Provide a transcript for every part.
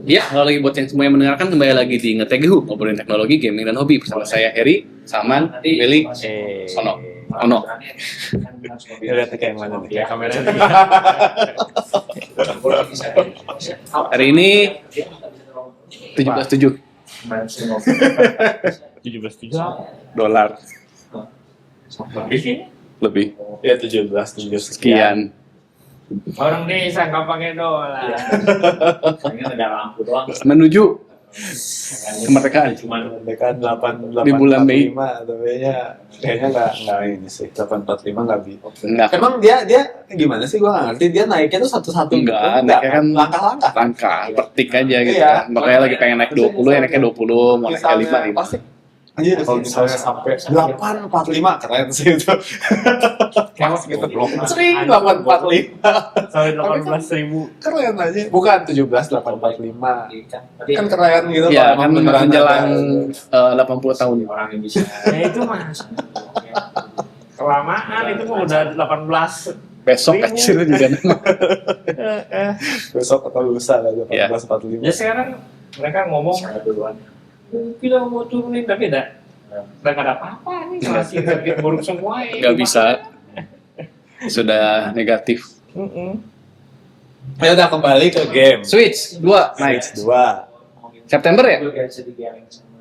Ya, kalau lagi buat yang semua yang mendengarkan kembali lagi di Ngetegehu, ngobrolin teknologi, gaming dan hobi bersama saya Heri, Saman, Willy, Ono. Lihat kayak mana nih? Kayak kamera. Hari ini 17.7 $17.7 lebih. Ya 17.7 Sekian. Orang desa nggak pakai dolar. Hanya ada lampu doang. Menuju kemerdekaan. Dekat 8 Di bulan Mei. 845 tapi kayaknya nggak ini sih 845 nggak bisa. Enggak. Emang dia gimana sih, gua nggak ngerti, dia naiknya tuh satu-satu Enggak, gitu? naiknya kan langkah-langkah. Langkah, petik aja gitu Iya. kan. Makanya lagi pengen naik 20, ya naiknya 20, mau naiknya 5. pasti anjir kalau misalnya sampai 845 keren sih itu. Kewas gitu. Sering 845 Sampai 18.000. keren aja. Bukan 17.845 kan keren gitu. Iya, kalau kan emang beneran menjelang ada. 80 tahun. Orang yang bisa. Ya itu mas. Kelamaan itu mah udah 18. Besok kecil juga. Besok atau lusa lah Iya. 1845. Ya sekarang mereka ngomong kita mau turunin tapi udah nggak ada apa-apa nih, masih target buruk semua ya. Nggak bisa. Sudah negatif. Ya udah kembali ke game. Switch 2 naik. 2. September ya?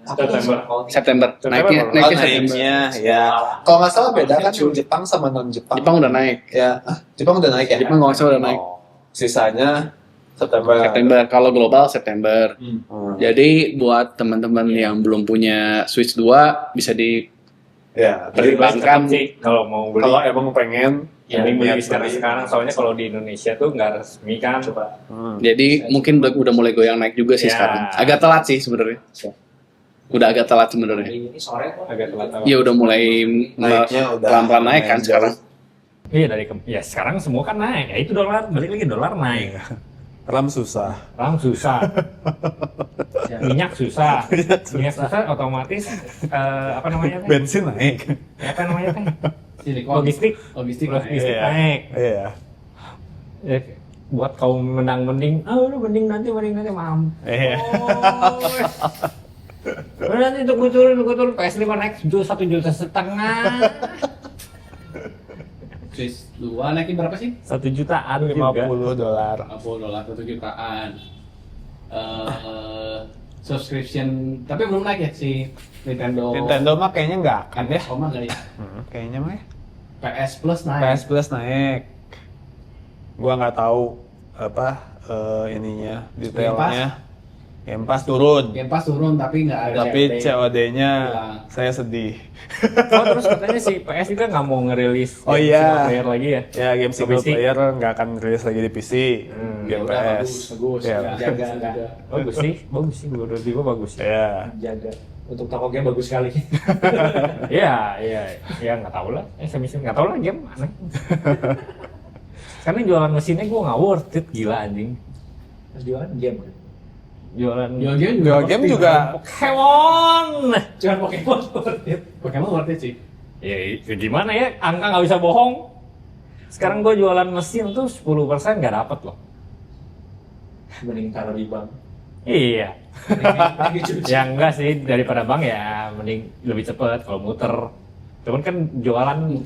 September. September. Naiknya Oh, September. naiknya ya. Kalau nggak salah beda kan Jepang sama non Jepang. Jepang udah naik. Ya, Jepang udah naik ya. Jepang nggak usah udah naik. Oh, sisanya September. September. Kalau global September. Hmm. Jadi buat teman-teman yang belum punya Switch 2 bisa di Ya, pertimbangkan. Sih kalau mau beli kalau emang pengen ya beli niat sekarang soalnya kalau di Indonesia tuh nggak resmi kan. Coba. Jadi mungkin udah mulai goyang naik juga sih Ya. sekarang. Agak telat sih sebenarnya. Udah agak telat sebenarnya. Ini sore tuh agak telat. Ya udah mulai naiknya udah pelan-pelan naik kan lumayan sekarang. Iya ya sekarang semua kan naik. Ya itu dolar balik lagi dolar naik. RAM susah. Orang susah. Minyak susah. Minyak susah otomatis apa namanya teh? Bensin naik. Apa namanya teh? Silikon. Logistik Logistik Iya. naik. Iya. Ya, buat kaum mending, lu mending nanti mampu. Iya. Nanti untuk gue turun PS5 naik 1,5 juta. Switch 2 naikin berapa sih? 1 jutaan juga. $50. $50, 1 jutaan. Subscription, tapi belum naik ya si Nintendo. Nintendo mah kayaknya nggak akan ya. Oh, mah nggak ya? Kayaknya mah ya. PS Plus naik. PS Plus naik. Gua nggak tahu apa ininya, detailnya. Game Pass turun. Game Pass turun tapi nggak ada. Tapi COD-nya Hilang. saya sedih. Oh terus katanya si PS juga nggak mau ngerilis Oh, game iya. single player lagi ya? Ya, game single Domestik. player nggak akan rilis lagi di PC. Game Udah, PS. bagus. Ya. Jaga. Bagus sih, menurut gue bagus sih. Ya. Jaga. Untuk toko game bagus sekali. Iya, nggak tahu lah. Semisal nggak tahu lah game aneh. Karena jualan mesinnya gue nggak worth it, gila anjing. Terus jualan game. Jualan Jual game juga Pokemon. Jangan Pokemon worth it. Pokemon worth it sih. Ya gimana ya, angka nggak bisa bohong. Sekarang gue jualan mesin tuh 10% nggak dapet loh. Mending taruh di bank. Iya. Ya enggak sih, daripada bank ya mending lebih cepet kalau muter. Cuman kan jualan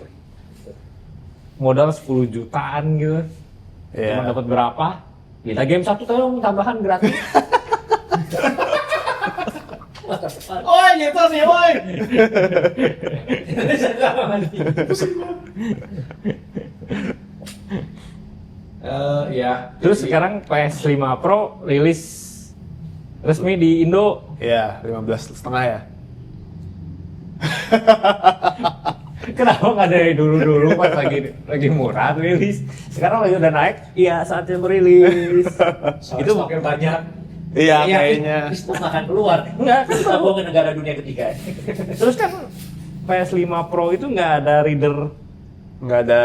modal 10 jutaan gitu. Cuma ya. dapat berapa? Kita game satu tolong tambahan gratis. Oh, nyetor nih, woi. Ya. Terus sekarang PS5 Pro rilis resmi di Indo. Ya, 15,5 ya. Kenapa nggak dari dulu pas lagi murah rilis? Sekarang lagi udah naik, iya saatnya merilis. Itu makin banyak. Iya, kayaknya. Itu nggak akan keluar. Enggak, Kita bawa ke negara dunia ketiga. terus kan PS5 Pro itu nggak ada reader. Nggak ada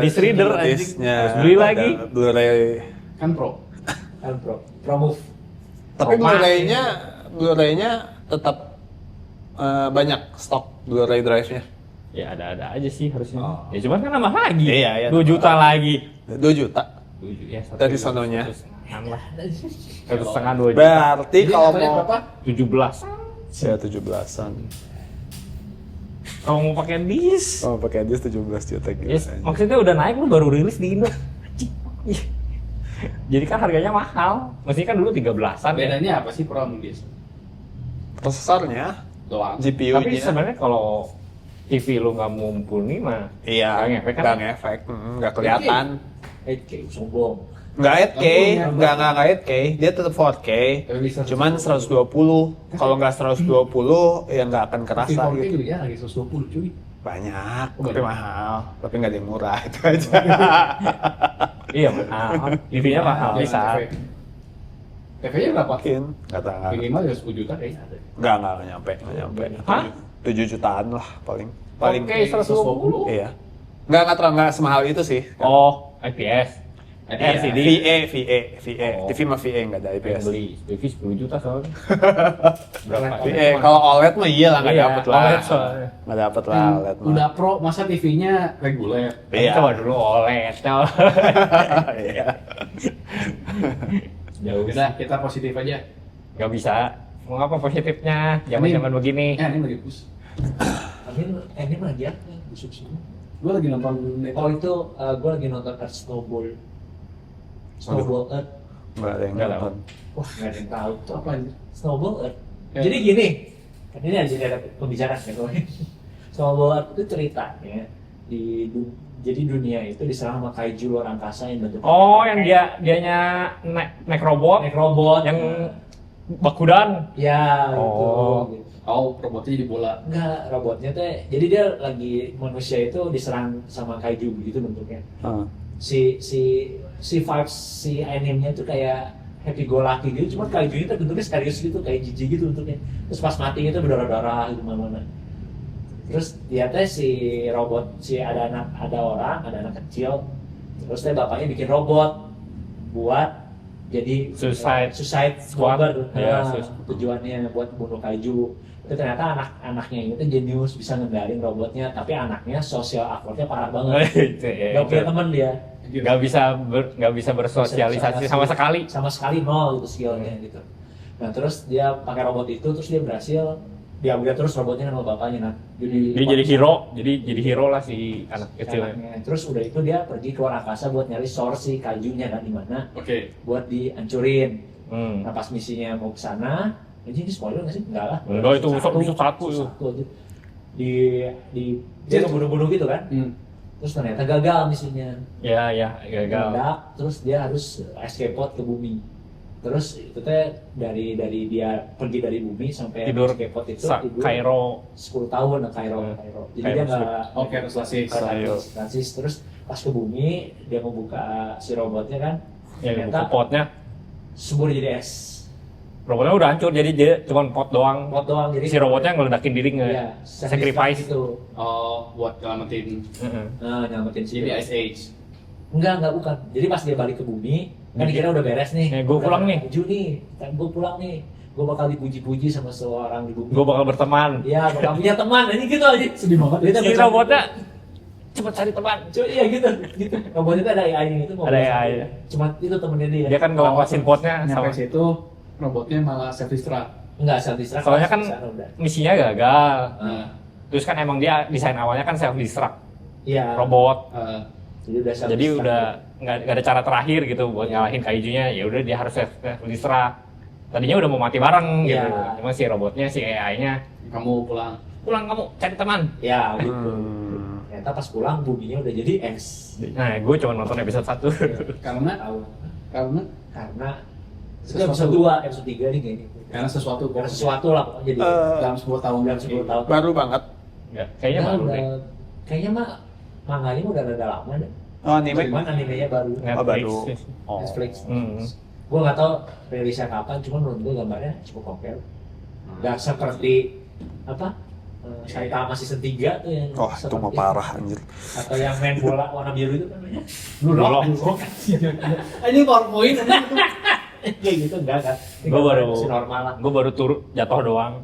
Disc reader, anjing. disknya. Harus beli Nggak lagi. ada Blu-ray. Kan Pro. Kan Pro Move. Tapi Roma. Blu-ray-nya tetap banyak stok Blu-ray drive-nya. Ya ada aja sih harusnya. Oh. Ya cuman kan nambah lagi. Iya, iya. 2 juta lagi. 2 juta. Ya, Dari sononya. 1,5 lah. 1,5 2 juta. Berarti Jadi kalau harganya mau berapa? 17. ya 17-an. Kalau mau pakai disk. Oh, pakai disk 17 juta gitu. Yes, maksudnya udah naik lu baru rilis di Indo. Anjing. Ih. Jadi kan harganya mahal. Mestinya kan dulu 13-an ya. Bedanya apa sih Pro sama Disk? Prosesornya, Doang. Tapi GPU-nya. sebenarnya kalau TV lu nggak mumpuni mah Iya, nggak ngefek kan? nggak ngefek, nggak kelihatan. sombong. Nggak 8K, nggak 8K, dia tetap 4K. Tapi bisa Cuman 120, kalau nggak 120 ya nggak akan kerasa TV4K gitu. juga ya lagi 120 cuy. Banyak, Oh, tapi banyak. mahal, tapi nggak ada yang murah itu aja. Iya mahal. TV-nya mahal Jangan bisa. TV. TV-nya berapa? Mungkin, nggak tahu. Minimal ya 10 juta kayaknya. Nggak nyampe, nggak nyampe. Hah? 7 jutaan lah paling. Paling. Oke, 120. Iya. Nggak terlalu nggak semahal itu sih. Oh, IPS. LCD. VA. Oh. TV mah VA nggak ada Pengen IPS. beli TV 10 juta soalnya. Berapa? VA kalau OLED mah iya lah nggak Iya, dapet lah. OLED soalnya. Nggak dapet lah OLED mah. Udah Pro masa TV-nya reguler. Iya. Coba dulu OLED. Iya. Jauh Udah kita positif aja. Gak bisa. Mau apa positifnya? Zaman-zaman begini. Ya ini lagi bus. Ini lagi apa? Busuk semua. Gue lagi nonton Oh itu, gue lagi nonton Earth Snowball. Snowball Earth. Nggak ada yang Nggak tahu. nonton. Wah nggak ada yang tahu. itu apa ini? Snowball Earth. Ya. Jadi gini, kan ini ada pembicaraan gitu. Snowball Earth itu ceritanya jadi dunia itu diserang sama kaiju luar angkasa yang bentuknya Oh, yang dianya naik robot, naik robot yang Bakudan. ya Oh. gitu. Oh, robotnya jadi bola. Enggak, robotnya tuh jadi dia lagi manusia itu diserang sama kaiju begitu bentuknya. Ah. Si vibes si anime-nya tuh kayak happy go lucky gitu, cuma kaijunya tuh bentuknya serius gitu, kayak jijik gitu bentuknya. Terus pas matinya tuh berdarah-darah gitu mana-mana. Terus dia teh ada anak kecil, terus teh bapaknya bikin robot buat jadi suicide bomber. Iya, Nah, tujuannya buat bunuh kaiju. Itu ternyata anaknya ini tuh jenius, bisa ngendalin robotnya, tapi anaknya social awkward-nya parah banget. Gak punya temen dia. Gak bisa bersosialisasi sama sekali. Sama sekali nol gitu skillnya gitu. Nah terus dia pakai robot itu, terus dia berhasil diupgrade terus robotnya sama bapaknya. Nah Dia jadi hero lah si anak kecilnya. anaknya. Terus udah itu dia pergi keluar angkasa buat nyari source si kajunya kan di mana Oke. buat dihancurin. Hmm. Nah pas misinya mau ke sana, ini spoiler nggak sih? Enggak lah. Enggak, itu episode satu itu. aja. Dia ngebunuh-bunuh gitu kan. Terus ternyata gagal misinya. Ya, gagal. Meledak, terus dia harus escape pod ke bumi. Terus itu teh dari dia pergi dari bumi sampai Tidur escape pod itu tidur Kairo. 10 tahun lah Kairo. Jadi dia nggak Oke, harus selesai. transis. Terus pas ke bumi dia mau buka si robotnya kan, Ya, ternyata buku potnya. semua jadi es. Robotnya udah hancur, jadi dia cuma pot doang. Pot doang jadi Si robotnya ngeledakin diri iya, sacrifice. itu. Oh, buat nyelamatin. Heeh. Nah, nyelamatin si Jadi Ice Age. Enggak bukan. Jadi pas dia balik ke bumi, kan dikira udah beres nih. Ya, gua pulang nih. Gue pulang nih. Gue bakal dipuji-puji sama seorang di bumi. Gue bakal berteman. Iya, bakal punya teman. Ini gitu aja. Sedih banget. Si robotnya cepet cari teman. Iya gitu. Robotnya itu ada AI-nya itu. Ada AI. Cuma itu temennya dia. Dia kan ngelepasin potnya Sampai sama. situ robotnya malah self destruct. Enggak self destruct. Soalnya kan misinya gagal. Nah, Terus kan emang dia desain awalnya kan self destruct Iya. robot. Jadi udah self Jadi destruct. udah nggak ada cara terakhir gitu buat ngalahin kaijunya. Ya udah dia harus self destruct. Tadinya udah mau mati bareng gitu. Iya. Cuma si robotnya, si AI-nya, kamu pulang. pulang kamu cari teman. Ya gitu. Ternyata pas pulang buminya udah jadi es. Nah, gue cuma nonton episode 1. Karena Tahu. Karena itu Sesuatu. episode 2, episode 3 nih kayaknya. karena sesuatu Karena sesuatu lah pokoknya jadi dalam 10 tahun dalam 10 tahun. Baru banget. Enggak, kayaknya baru deh. Kayaknya mah manganya udah rada lama deh. Oh, anime. Cuman animenya baru. Oh, baru. Oh. Netflix. Hmm. Gue nggak tahu rilisnya kapan, cuman menurut gue gambarnya cukup oke. Gak seperti apa? Saitama season 3 tuh yang Oh, itu mah seperti- parah anjir. Atau yang main bola warna biru itu kan namanya? Blulok. ini PowerPoint Kayak gitu enggak kan? Ini Gua gambarnya baru- masih normal lah. Gue baru turun jatuh doang.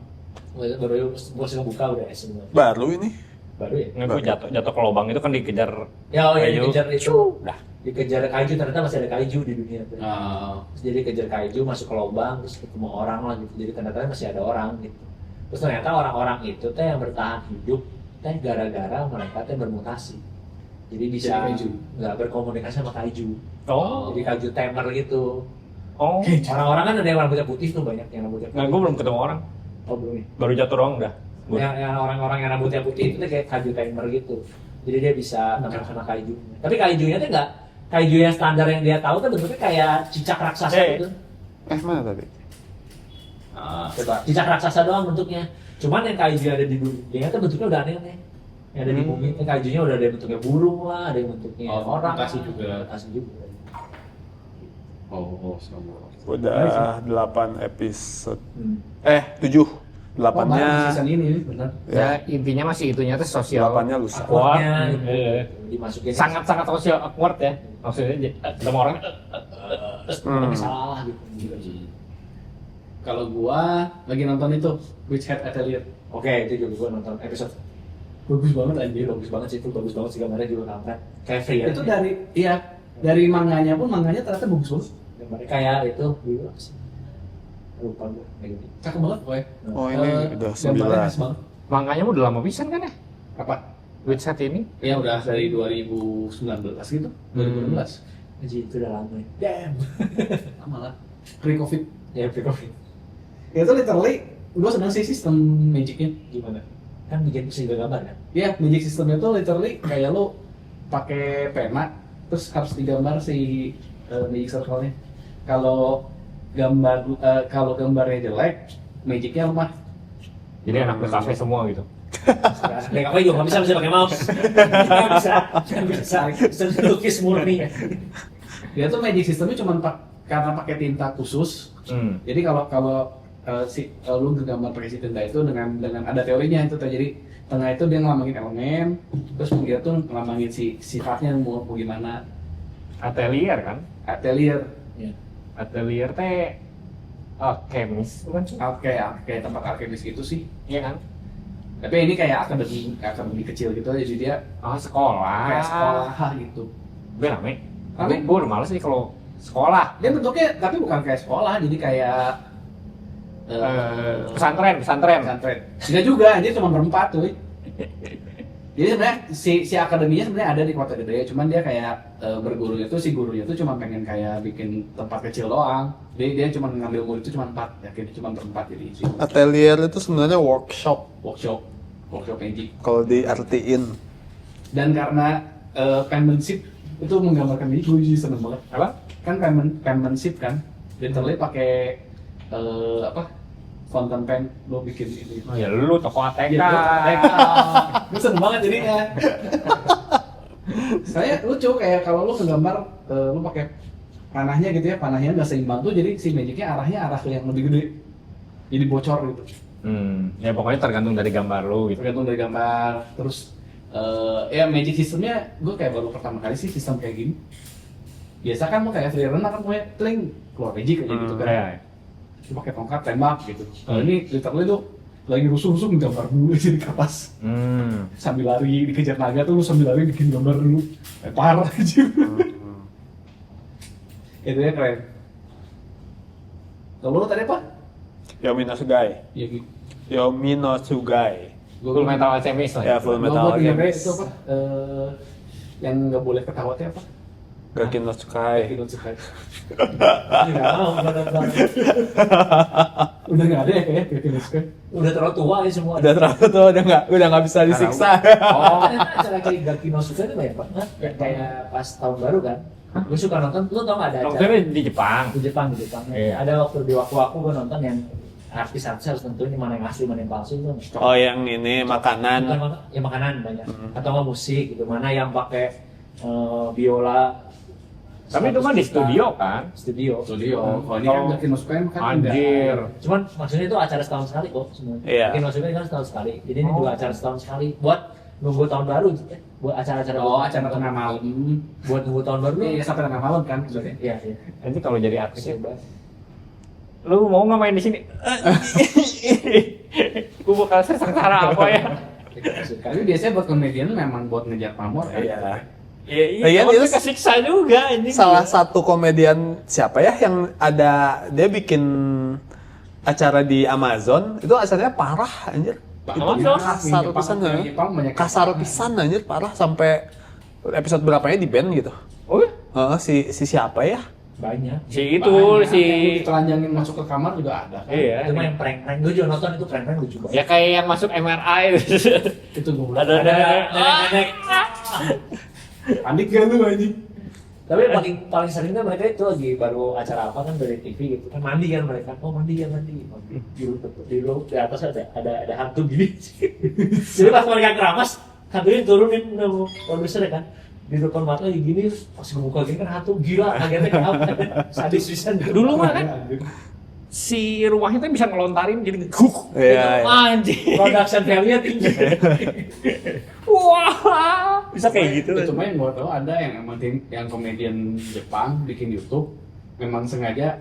Baru gue buka udah es semua. Baru ini. Baru ya? Nggak, gue jatuh ke lubang itu kan dikejar. Ya oh ya kayu. dikejar itu. Udah. dikejar kaiju, ternyata masih ada kaiju di dunia tuh. Ah, Terus jadi kejar kaiju masuk ke lubang, terus ketemu orang lah gitu, jadi ternyata masih ada orang gitu. Terus ternyata orang-orang itu teh yang bertahan hidup teh gara-gara mereka teh bermutasi, jadi bisa Jadi kaiju. nggak berkomunikasi sama kaiju, Oh. jadi kaiju tamer gitu. Oh. Orang-orang kan ada yang rambutnya putih tuh, banyak yang rambutnya putih. Nah, gue belum ketemu orang. Oh belum nih. Baru jatuh doang udah. Yang orang-orang yang rambutnya putih itu tuh kayak kaiju tamer gitu, jadi dia bisa tamer sama kaiju. Tapi kaijunya tuh nggak kaiju yang standar yang dia tahu tuh bentuknya kayak cicak raksasa gitu. Mana tadi? Coba cicak raksasa doang bentuknya. Cuman yang kaiju yang ada di dunia itu bentuknya udah aneh-aneh. Yang ada di bumi itu kaijunya udah ada yang bentuknya burung lah, ada yang bentuknya orang. mutasi juga. Mutasi juga. Oh, sama. Udah 8 episode. Hmm. 7. Baru 8-nya season ini benar. Ya, intinya masih itunya tuh sosial. 8-nya lusa. Awkward. Awkwardnya gitu. Iya. Dimasukin Sangat-sangat sosial awkward ya. Maksudnya ketemu orang salah gitu. Kalau gua lagi nonton itu Witch Hat Atelier. Oke, itu juga gua nonton episode. Bagus banget anjir, bagus banget sih itu, bagus banget sih gambarnya juga kampret. Kayak free Itu dari manganya pun manganya ternyata bagus banget. gambarnya kayak itu dulu apa sih? Lupa gue kayak gitu. Cakep banget pokoknya. Oh ini udah Gambarnya 9. khas banget. Makanya udah lama pisan kan ya? Apa? Witch Hat ini? Ya udah dari 2019 gitu. 2016. Anjir itu udah lama ya. Damn. Lama lah. Pre-Covid. Ya pre-covid. Ya itu literally gue seneng sih sistem magicnya. Gimana? Kan bikin single gambar kan? Iya, magic systemnya tuh literally kayak lu pakai pena, terus harus digambar si magic circle-nya. Kalau gambarnya jelek, magicnya lemah. Jadi anak BKV semua gitu. Kayak apa juga nggak bisa pakai mouse. Nggak bisa lukis murni. Dia tuh magic systemnya cuma karena pakai tinta khusus. Jadi kalau lu gambar pakai si tinta itu dengan ada teorinya itu jadi tengah itu dia ngelambangin elemen, terus dia tuh ngelambangin si sifatnya mau gimana. Atelier kan? Atelier. Ya. Atelier teh kemis bukan sih? Kayak tempat alkemis gitu sih. Iya kan? Tapi ini kayak akademi kecil gitu aja, jadi dia Oh, sekolah. kayak sekolah gitu. Gue rame. Rame? Gue udah males nih kalau sekolah. Dia bentuknya tapi bukan kayak sekolah, jadi kayak Pesantren. pesantren. Enggak juga, dia cuma berempat tuh. Jadi sebenarnya si akademinya sebenarnya ada di kota gede, cuman dia kayak bergurunya tuh si gurunya tuh cuma pengen kayak bikin tempat kecil doang. Dia cuma ngambil murid itu cuma 4, yakin cuma berempat jadi si Atelier itu sebenarnya workshop workshop magic. kalau diartiin. Dan karena penmanship itu menggambarkan magic, gue sih seneng banget. Apa? Kan penmanship kan, literally pakai fountain pen lo bikin ini. Oh ya lu toko ATK. Gue seneng banget jadinya. Saya lucu kayak kalau lu ngegambar lu pakai panahnya gitu ya, panahnya nggak seimbang tuh jadi si magicnya arahnya arah ke yang lebih gede, jadi bocor gitu. Ya pokoknya tergantung dari gambar lu gitu. Tergantung dari gambar. Terus ya magic sistemnya gue kayak baru pertama kali sih sistem kayak gini. Biasa kan lu kayak free runner kan punya tling keluar magic aja gitu kan. Iya. Lu pakai tongkat tembak gitu. Kalau ini literally lu lagi rusuh-rusuh gambar dulu aja di kertas. Sambil lari dikejar naga tuh lu sambil lari bikin gambar dulu. Parah aja. Itu ya keren. Kalau lu tadi apa? Yomi no Tsugai. Ya gitu. Yomi no Tsugai. Full Metal Alchemist lah. Ya Full Metal Alchemist. Itu apa? Yang nggak boleh ketawa tuh apa? Gaki no Tsukai. Tidak suka. Nggak mau, nggak nonton. Udah nggak ada ya kayaknya tidak suka. Udah terlalu tua ya semua. Udah terlalu tuh udah nggak bisa disiksa. Oh, ternyata acara kayak Gaki no Tsukai itu banyak banget. Kayak pas tahun baru kan. Gue suka nonton, lu tau gak ada acara Nontonnya di Jepang. di Jepang. Iya. Ada waktu di waku-waku gue nonton yang artis-artis harus tentuin mana yang asli, mana yang palsu itu. Oh yang ini makanan. Ya makanan banyak. Atau nggak musik gitu, mana yang pakai biola. Tapi itu mah di studio kan? Studio. Kalau ini Kalau- kan Gaki no Tsukai kan enggak. Anjir. Cuman maksudnya itu acara setahun sekali kok sebenarnya. Iya. Gaki no Tsukai kan setahun sekali. Jadi ini dua acara setahun sekali. Buat nunggu tahun baru, buat acara-acara. Oh, acara tengah malam. Buat nunggu tahun baru. Iya, sampai tengah malam kan maksudnya. Iya, iya. Nanti kalau jadi artis ya, Bebas. lu mau nggak main di sini? Gue bakal sengsara apa ya? Tapi biasanya buat komedian memang buat ngejar pamor kan. Iya. Iya, tapi itu kesiksa juga anjing. salah satu komedian siapa ya yang ada dia bikin acara di Amazon itu asalnya parah anjir. Itu Amazon? kasar Jepang- pisan ya. Jepang banyak Kasar yang pisan anjir parah sampai episode berapanya di ban gitu. Oh, Si siapa ya? Banyak. si itu banyak. si Yang ditelanjangin masuk ke kamar juga ada kan? iya. Itu main prank-prank. Gue juga nonton itu prank-prank lucu banget. Ya kayak yang masuk MRI itu. Itu gue bilang, Ada nenek-nenek. panik gak lu anjing? Tapi paling sering kan mereka itu lagi baru acara apa kan dari TV gitu kan mandi kan mereka. Oh mandi. Di atas ada hantu gini. Jadi pas mereka keramas, hantunya turunin produser kan. Di depan mata kayak gini, pas buka gini kan hantu gila, kagetnya kenapa? Sadis pisan. Dulu mah kan si rumahnya tuh bisa ngelontarin jadi guk. Iya, iya. Anjing. Production value-nya tinggi. Wah, bisa kayak gitu. Cuma yang gue tau ada yang emang yang komedian Jepang bikin YouTube memang sengaja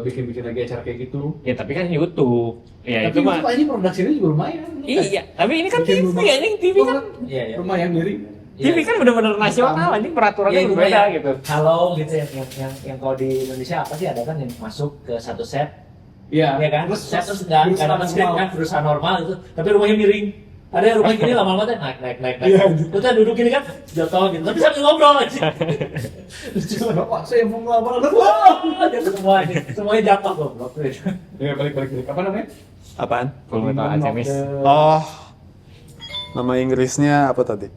bikin lagi acara kayak gitu. Ya tapi kan YouTube. Ya Tapi itu mah. YouTube aja produksinya juga lumayan. Iya, tapi ini kan Bikin TV rumah- anjing, TV kan. Iya, iya. Lumayan diri. TV kan bener-bener nasional anjing, peraturannya itu berbeda kayak gitu. Halo gitu yang kalau di Indonesia apa sih ada kan yang masuk ke satu set, Iya. ya kan? Set terus nggak dapat script kan berusaha normal itu, tapi rumahnya miring. Ada yang rumah gini lama-lama tuh naik. Iya. Terus kan duduk gini kan jatuh gitu, tapi sambil ngobrol aja. Lucu banget. Bapak saya mau ngelamar anak Wah, jatuh semuanya jatuh goblok. Ya balik. Apa namanya? Apaan? Full Metal Alchemist. Oh, nama Inggrisnya apa tadi?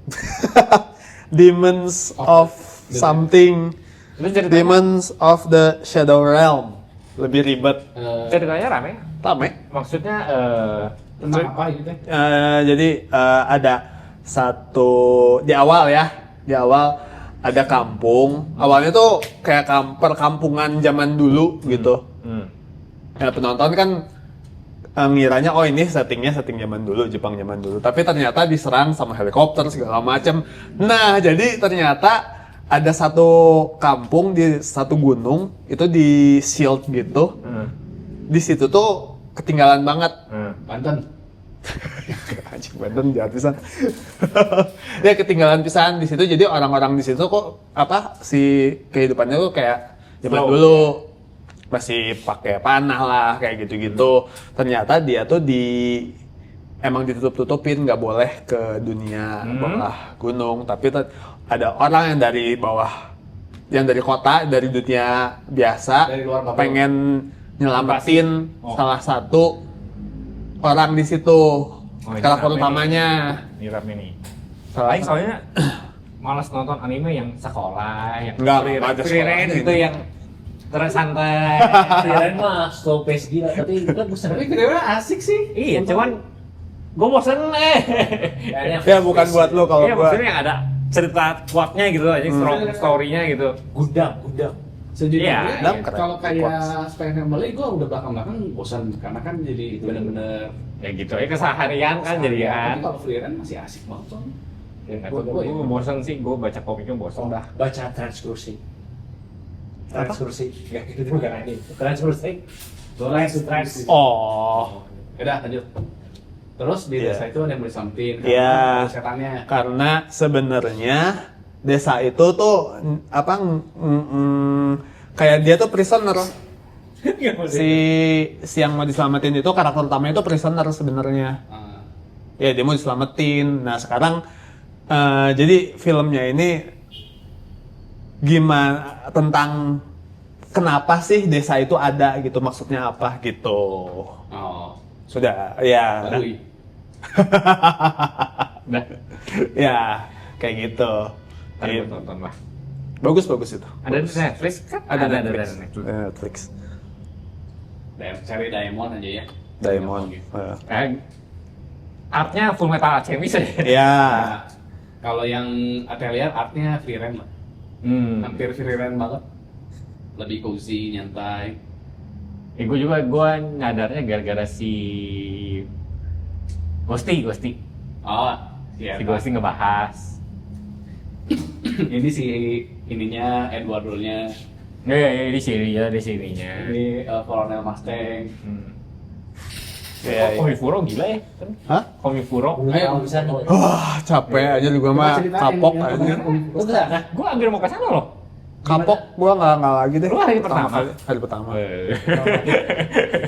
Demons of something. Itu ceritanya, Demons of the Shadow Realm. Lebih ribet. ceritanya rame. Rame. Maksudnya Tentang apa gitu? Jadi ada satu di awal ada kampung. Awalnya tuh kayak perkampungan zaman dulu gitu. Ya, penonton kan ngiranya oh ini setting zaman dulu, Jepang zaman dulu. Tapi ternyata diserang sama helikopter segala macam. Nah, jadi ternyata ada satu kampung di satu gunung itu di shield gitu. Di situ tuh ketinggalan banget. Banten. Anjing Banten jahat pisan. Dia ketinggalan pisan di situ. Jadi orang-orang di situ kok si kehidupannya tuh kayak zaman Slow. dulu. Masih pakai panah lah kayak gitu-gitu. Ternyata dia tuh emang ditutup-tutupin, nggak boleh ke dunia bawah gunung. Tapi ada orang yang dari bawah, yang dari kota, dari dunia biasa, Dari luar bubble. pengen nyelamatin Oh. salah satu orang di situ, ini karakter rame utamanya. nih. Ini rame nih. Salah Paling soalnya malas nonton anime yang sekolah, yang Nggak free ada free sekolahnya reign ini. itu yang terus santai. Kirain mah slow pace gila, tapi itu kan bosan. Tapi kira-kira asik sih. Iya, cuman gue bosen Ya bukan buat lo kalau Iya, gua. maksudnya yang ada cerita kuatnya gitu aja, strong story-nya gitu. Gundam. Sejujurnya Iya, ya, keren. kalau kayak Spy Family gue udah belakang bosan karena kan jadi bener-bener Ya gitu aja keseharian kan jadi kan. Tapi kalau freelance masih asik banget tuh. Ya, nggak tahu, gue bosen sih, gue baca komiknya bosen dah. Baca transkursi. Ya itu bukan ini. Transkursi. Trans. Oh, Udah lanjut. Terus di Iya. desa itu ada yang boleh something. Iya. Setannya. karena sebenarnya desa itu tuh kayak dia tuh prisoner. Si yang mau diselamatin itu karakter utamanya itu prisoner sebenarnya. Ah. Ya dia mau diselamatin. Nah sekarang jadi filmnya ini gimana tentang kenapa sih desa itu ada gitu, maksudnya apa gitu. Oh. Sudah ya. Badui. Udah, Ya kayak gitu. tadi gue tonton lah. Bagus itu. Ada di Netflix kan? Ada Netflix. Netflix. Cari Diamond aja ya. Diamond. Artnya Full Metal Alchemist ya. Ya. Nah, kalau yang Atelier artnya freelance lah. Hampir freelance banget. Lebih cozy, nyantai. Ya, gue nyadarnya gara-gara si Ghosty. Oh, iya. Si Ghosty ngebahas. Ini si ininya Eduardo-nya. Ya, di sininya. Ini Colonel Mustang. Iya, iya. Komifuro gila ya. Kan? Hah? Komifuro. Ayo bisa nih. Wah, capek aja juga mah kapok aja. Lu enggak kan? Gue hampir mau ke sana loh. Kapok gua nggak lagi deh. Lu hari pertama? Hari pertama.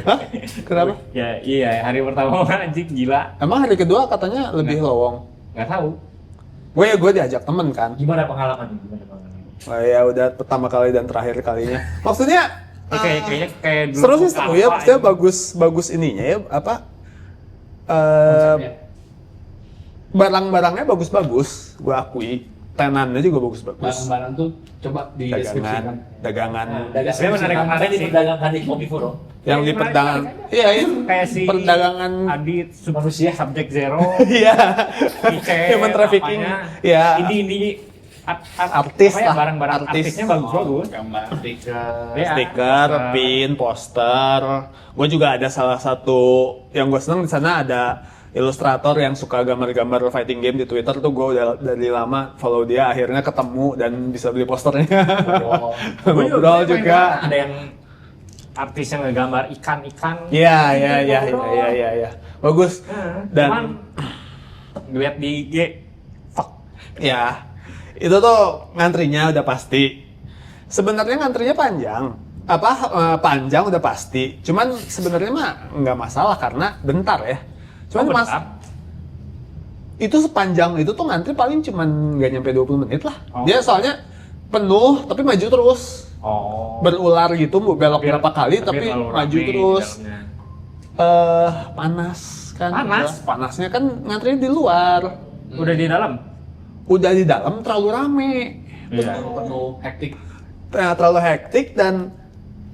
Hah? Kenapa? Ya iya, hari pertama anjing gila. Emang hari kedua katanya lebih lowong. Nggak tahu. Gue diajak temen kan. Gimana pengalaman? Gimana pengalaman? Oh, ya udah pertama kali dan terakhir kalinya. Maksudnya Kayaknya kayak dulu. seru sih seru ya, apa maksudnya gitu. bagus ininya ya apa? Konsepnya. Barang-barangnya bagus-bagus, gue akui. Tenannya juga bagus-bagus. Barang-barang tuh coba Dagangan, dideskripsikan. dagangan. Dagang Sebenarnya menarik apa menarik yang sih. diperdagangkan di Komifuro? Yang di perdagangan, iya iya. Kayak si Perdagangan, Adit Manusia. Subject Zero. iya. Ice, Human trafficking, apanya. iya. Ini Artis apa ya, lah, barang-barang artis. artisnya bagus-bagus. Gambar, stiker. Iya. Stiker, pin, poster. Gue juga ada salah satu yang gue seneng di sana ada ilustrator yang suka gambar-gambar fighting game di Twitter tuh gue udah dari lama follow dia, akhirnya ketemu dan bisa beli posternya. Oh. Ngobrol juga. Ada yang artis yang ngegambar ikan-ikan. Iya, iya. Bagus. Cuman Dan ngeliat di IG, fuck. ya, itu tuh ngantrinya udah pasti. Sebenarnya ngantrinya panjang. Panjang udah pasti. Cuman sebenarnya mah nggak masalah karena bentar ya. Cuman Oh, mas, bentar. itu sepanjang itu tuh ngantri paling cuman nggak nyampe 20 menit lah. Oh. Dia soalnya penuh tapi maju terus. Oh. Berular gitu, belok Tapi- berapa kali tapi terlalu maju rame terus. di dalamnya. Panas kan. Panas? Panasnya kan ngantrinya di luar. Udah di dalam? Udah di dalam terlalu rame. Iya. Penuh hektik. Terlalu hektik dan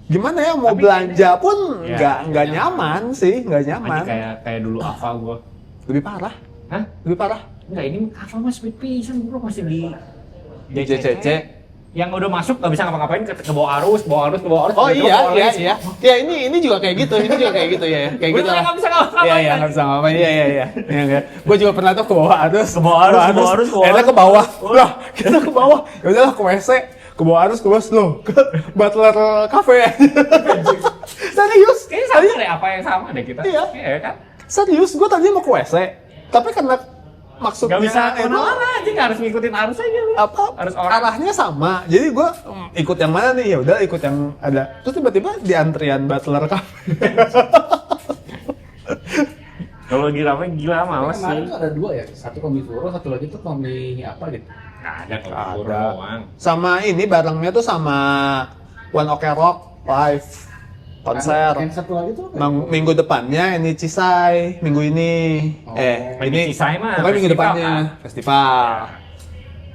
gimana ya mau Tapi belanja pun ya, nggak nyaman sih, nggak nyaman. Anjing kayak dulu Ava gua. Lebih parah, Hah? lebih parah. Enggak, ini Ava mah speed pisan, bro, masih di JCC. Yang udah masuk nggak bisa ngapa-ngapain ke bawah arus. Oh tiba-tiba iya, keluar iya, lagi. iya. Ya ini juga kayak gitu, ini juga kayak gitu ya, kayak gitu Bener, lah. nggak bisa ngapa-ngapain. Iya, iya, nggak bisa ngapain. Iya. Gue juga pernah tuh ke bawah arus. Ke bawah arus, ke bawah arus, ke bawah Akhirnya arus. ke bawah. Lah, kita ke bawah. Ya udahlah ke WC, ke bawah arus, ke bawah slow, ke Butler Cafe. Serius? Kayaknya sama deh, apa yang sama deh kita. Iya. Iya kan? Serius, gue tadi mau ke WC, tapi karena maksudnya Nggak bisa itu kemana-mana aja, harus ngikutin arus aja. lu. apa Harus orang. arahnya sama, jadi gue ikut yang mana nih, ya udah ikut yang ada, terus tiba-tiba di antrian Butler Cafe. Kalau lagi rame gila Tapi males kemarin sih. tuh ada dua ya, satu Komifuro, satu lagi tuh Komi apa gitu. Nggak ada kalau Ada. buru doang. Sama ini barengnya tuh sama One Ok Rock live konser. Yang satu lagi tuh apa? Minggu depannya ini Cisai, minggu ini. Oh. Ini Cisai mah pokoknya minggu festival, depannya kan? festival.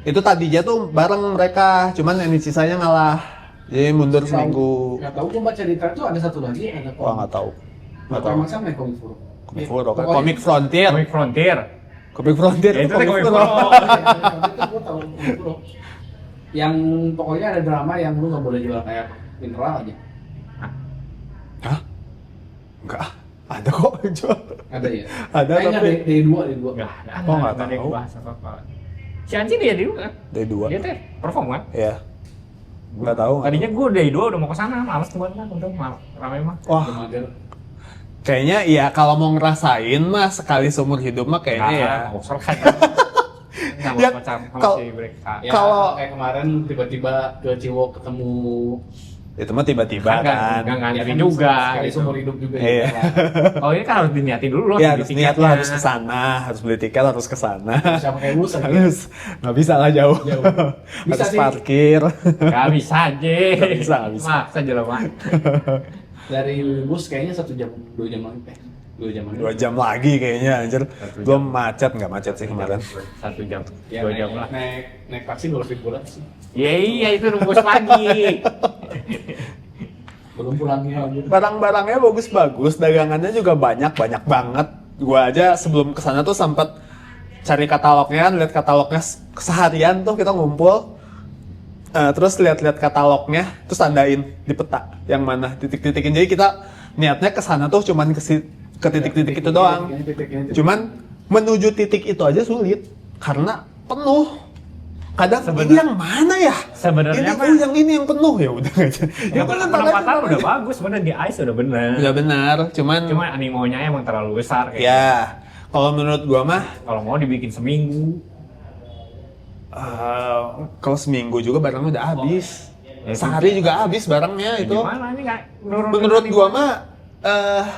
Itu tadinya tuh bareng mereka, cuman ini Cisainya ngalah. Jadi mundur seminggu. Nggak tahu, gue baca di thread tuh ada satu lagi, ada Wah, nggak tahu. Nggak Atau tahu. emang sama ya Komifuro? Komifuro, kan? Pokoknya- Comic Frontier. Comic Frontier. Comic Frontier. Ya, itu teh Comic Komifuro. Itu gue tahu Komifuro. Yang pokoknya ada drama yang lu nggak boleh jual kayak mineral aja. Hah? Enggak. Ada kok jual. Ada ya? Ada, Kayaknya tapi- D2, D2. Nggak ada. Oh, nggak ada yang tahu. bahas apa-apa. Si Anji dia dulu kan? Dari dua. Dia teh perform kan? Iya. Nggak tahu. Tadinya gue dari dua udah mau ke sana, males kemarin kan, udah rame mah. Wah, Udah mager. kayaknya iya kalau mau ngerasain mah sekali seumur hidup mah kayaknya ya. Nggak usah kan. Nggak Ya, mau pacar sama kalau- si mereka. Ya, Kalau- kayak kemarin tiba-tiba ke Ciwok ketemu Itu mah tiba-tiba Kan kan. nggak ngantri kan juga. sekali gitu. seumur hidup juga. Iya. ya. Oh ini kan harus diniatin dulu loh. Ya beli harus niat tiketnya. lah, harus ke sana, harus beli tiket, harus ke sana. Siapa kayak bus aja. Harus nggak bisa lah jauh. Jauh. Bisa Harus sih. parkir. Gak bisa aja. Nggak bisa, nggak bisa. Maksa aja lah, Mak. Dari bus kayaknya 1 jam, 2 jam lagi. 2 jam lagi. 2 jam lagi kayaknya anjir. Satu jam. Belum macet, nggak macet sih kemarin. 1 jam, Ya, 2 jam lah. Naik taksi 2 bulan sih. Iya itu nunggu pagi. Belum pulangnya gitu. Barang-barangnya bagus-bagus, dagangannya juga banyak banget. Gua aja sebelum kesana tuh sempat cari katalognya kan, lihat katalognya seharian tuh kita ngumpul. Terus lihat-lihat katalognya, terus tandain di peta yang mana titik-titikin. Jadi kita niatnya kesana tuh cuman ke titik-titik itu doang. Titik-titik ini. Cuman menuju titik itu aja sulit karena penuh. kadang ini Sebenarnya- yang mana ya? Sebenarnya Ini mah yang ini yang penuh ya udah aja. yang penempatan udah bagus, bener di ice udah bener. Udah benar, cuman Cuma animonya emang terlalu besar kayak. ya kalau menurut gua mah Kalau mau dibikin seminggu. kalau seminggu juga barangnya udah habis. Ya, Sehari juga habis barangnya itu. Gimana ini nggak Menurut gua mah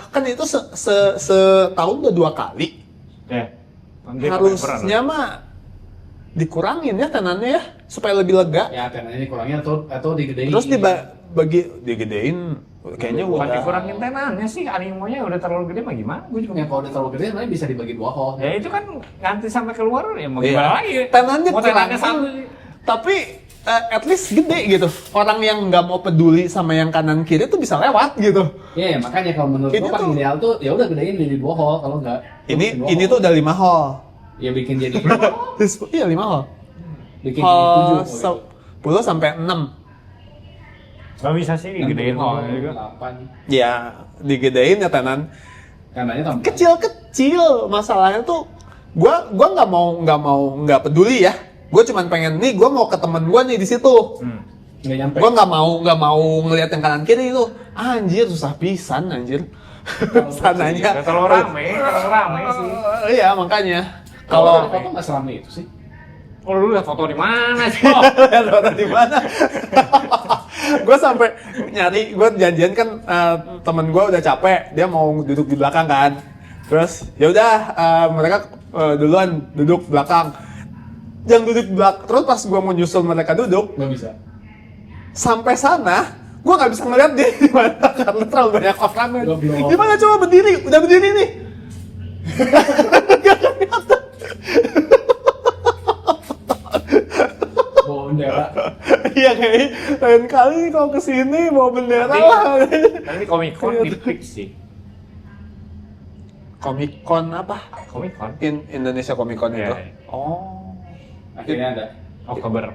kan itu setahun udah 2 kali. Ya. Nanti Harusnya mah dikurangin ya tenannya ya supaya lebih lega. Ya tenanya dikurangin atau digedein. Terus digedein kayaknya bukan udah dikurangin tenannya sih, animonya udah terlalu gede mah gimana? Gue juga Ya kalau udah terlalu gede nanti bisa dibagi 2 hole. ya itu kan ngantri sampai keluar ya mau Iya. gimana lagi? Tenannya mau tenannya kurang. satu. Tapi at least gede gitu. Orang yang nggak mau peduli sama yang kanan kiri tuh bisa lewat gitu. Iya, makanya kalau menurut Ini gua paling tuh- ideal tuh ya udah gedein jadi 2 hole kalau enggak. Ini tuh udah 5 hole. Ya bikin jadi Iya 5 hole. bikin Hole jadi 7. 10 sampai 6. Gak bisa sih digedein hole juga. 8. Ya digedein ya tenan. Kanannya tambah. Kecil-kecil masalahnya tuh gua nggak peduli ya. Gue cuman pengen nih, gue mau ke temen gue nih di situ. Nggak nyampe. Gue nggak mau ngelihat yang kanan kiri itu. Anjir susah pisan anjir. Sananya. Udah terlalu rame sih. Iya makanya. Kalau Kalau foto nggak selama itu sih. Kalau lu lihat foto di mana sih? lihat foto di mana? Gue sampai nyari, gue janjian kan temen gue udah capek, dia mau duduk di belakang kan. Terus ya udah mereka duluan duduk belakang. Yang duduk belakang, terus pas gue mau nyusul mereka duduk, Nggak bisa. sampai sana, gue nggak bisa ngeliat dia di mana karena terlalu banyak orang. Goblok. Gimana coba berdiri? Udah berdiri nih. Bawa bendera. Iya kayak lain kali kalau kesini bawa bendera lah. Nanti Comic Con di fix sih. Comic Con apa? Comic Con Indonesia Comic Con itu. Iya. Oh. Akhirnya ada. Oktober.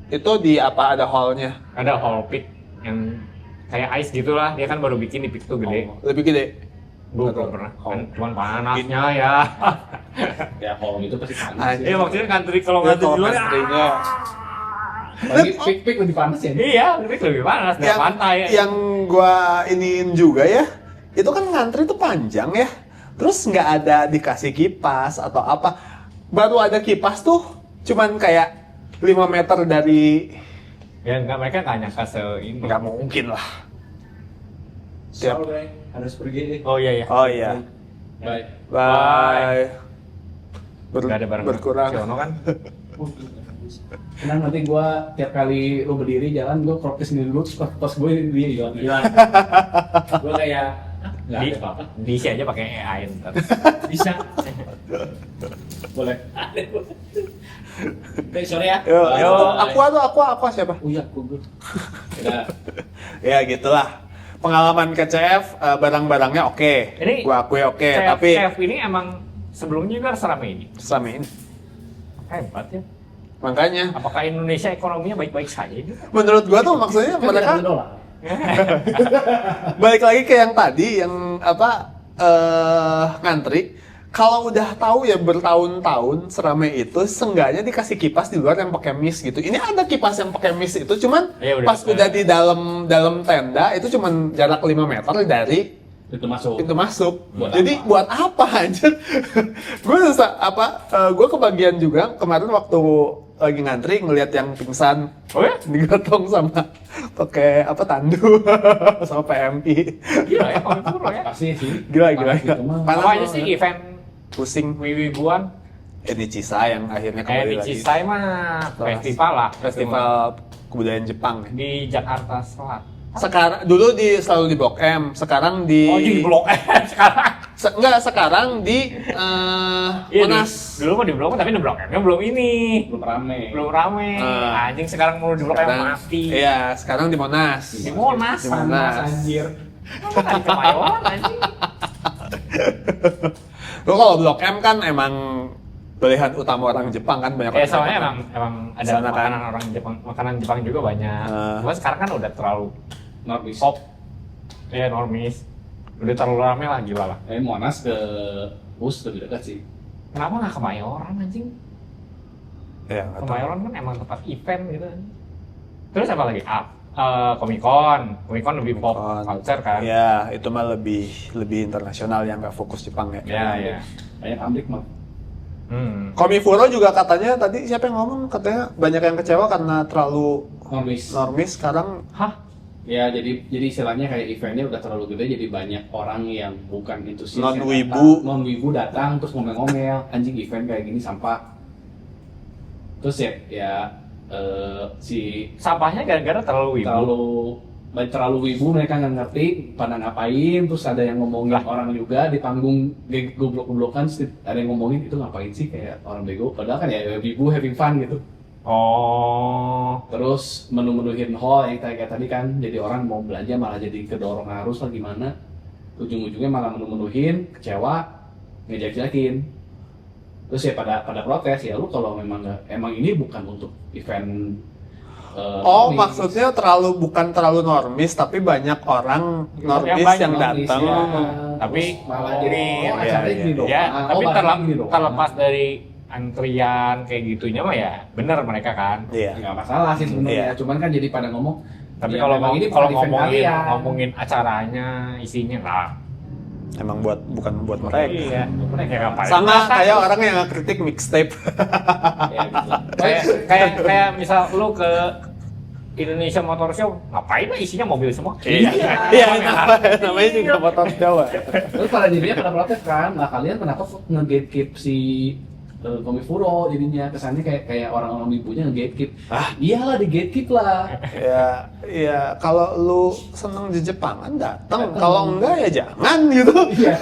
Itu di apa ada hall-nya? Ada hall pit yang kayak ice gitulah. Dia kan baru bikin di pit tuh gede. Lebih gede. Gue Betul. belum pernah. Oh. Kan cuman panasnya ya. Ya hole itu pasti panas. Anjir. Iya maksudnya ngantri kalau ngantri di luar. Istrinya. Lagi pik lebih panas ya. Iya, lebih panas dari Yang, pantai ya. yang gua iniin juga ya, itu kan ngantri tuh panjang ya. Terus nggak ada dikasih kipas atau apa. Baru ada kipas tuh cuman kayak 5 meter dari, Ya enggak, mereka nggak nyangka ini. nggak mungkin lah. Siap. Sorry, harus pergi. Oh iya iya. Oh iya. Bye. Bye. Nggak ada barang Berkurang. Si Ono kan. Tenang nanti gua tiap kali lu berdiri jalan gua prokes sendiri dulu terus pas gue dia hilang. Gua kayak nggak Di, ada apa-apa. diisi aja pakai AI ntar. Bisa. Boleh. Oke, sorry ya. Yo, Bye. yo. Aqua siapa? Oh iya, gugur. Udah. Ya gitulah. Pengalaman ke CF barang-barangnya oke. Ini Gua akui oke, CF tapi ini emang sebelumnya juga serame ini. sama ini. Hebat ya. Makanya Apakah Indonesia ekonominya baik-baik saja juga? menurut gua tuh maksudnya Kan mereka tidak ada dolar. balik lagi ke yang tadi yang apa ngantri. Kalau udah tahu ya bertahun-tahun seramai itu, seenggaknya dikasih kipas di luar yang pakai mist gitu. Ini ada kipas yang pakai mist itu, cuman Ya, udah. pas udah di dalam tenda itu cuman jarak 5 meter dari Itu masuk. pintu masuk. Buat Jadi apa? buat apa anjir? Gue kebagian juga kemarin waktu lagi ngantri ngelihat yang pingsan Oh ya? digotong sama pakai apa tandu sama PMI. Gila ya, Komik Pro ya. Pasti sih. Gila. Panas gitu mah. Panas Apa aja banget. sih event Pusing. wiwibuan? Ini Cisai yang akhirnya Kayak kembali di lagi. Cisai mah festival lah. Festival kebudayaan Jepang. Di Jakarta Selatan. Sekarang dulu selalu di Blok M, sekarang di Oh, di Blok M sekarang. enggak, sekarang di Iya, Monas. dulu mah di Blok M, tapi di Blok M-nya belum ini. Belum rame. Belum rame. Anjing sekarang mau di Blok M Sekarang- mati. Iya, sekarang di Monas. Di Monas. Di Monas. Anjir. Kan di Kemayoran anjing. Lo kalau Blok M kan emang pilihan utama orang Jepang kan banyak Ya orang soalnya Jepang. emang ada Sana kan. makanan orang Jepang, makanan Jepang juga banyak. Ah. Cuma sekarang kan udah terlalu Normis. pop. Ya normis. Udah terlalu rame lah, gila lah. Monas ke Bus lebih dekat sih. Kenapa nggak Kemayoran anjing? Ya, nggak tahu. Kemayoran kan emang tempat event gitu. Terus apa lagi? Comic Con lebih pop culture kan? Ya, itu mah lebih internasional yang nggak fokus Jepang ya. Ya. Banyak Amrik mah. Komifuro juga katanya tadi siapa yang ngomong katanya banyak yang kecewa karena terlalu normis sekarang. Hah? Ya jadi istilahnya kayak eventnya udah terlalu gede, jadi banyak orang yang bukan entusias non-wibu datang terus ngomel-ngomel, anjing event kayak gini sampah. Terus ya si Sampahnya gara-gara terlalu wibu. terlalu wibu, mereka nggak ngerti pada ngapain, terus ada yang ngomongin orang juga di panggung goblok-goblokan, ada yang ngomongin itu ngapain sih kayak orang bego, padahal kan ya wibu having fun gitu. Oh. Terus menu-menuhin hall yang kayak tadi kan, jadi orang mau belanja malah jadi kedorong arus lah gimana, ujung-ujungnya malah menu-menuhin, kecewa, ngejek-jekin. Terus ya pada protes, ya lu kalau emang ini bukan untuk event Maksudnya bukan terlalu normis, tapi banyak orang normis yang datang. Ya. Tapi malah jadi acaranya gini dong. tapi barang gini dong. terlepas dari antrian kayak gitunya mah ya bener mereka kan. Iya. Nggak masalah sih sebenarnya, cuman kan jadi pada ngomong. Tapi ya, kalau memang ini kalau bukan event kalian. ngomongin acaranya, isinya lah. Emang bukan buat mereka. Iya, mereka ngapain? Sama kayak orang yang kritik mixtape. Ya, gitu. kayak misal lu ke Indonesia Motor Show, ngapain lah isinya mobil semua? Iya, namanya juga motor Jawa. Terus pada pada protes kan, nah kalian kenapa nge-gatekeep si Komifuro, jadinya kesannya kayak orang-orang ibunya nge-gatekeep. Iyalah di gatekeep lah. Ya kalau lu seneng di Jepangan datang, kalau enggak ya jangan gitu. Iya.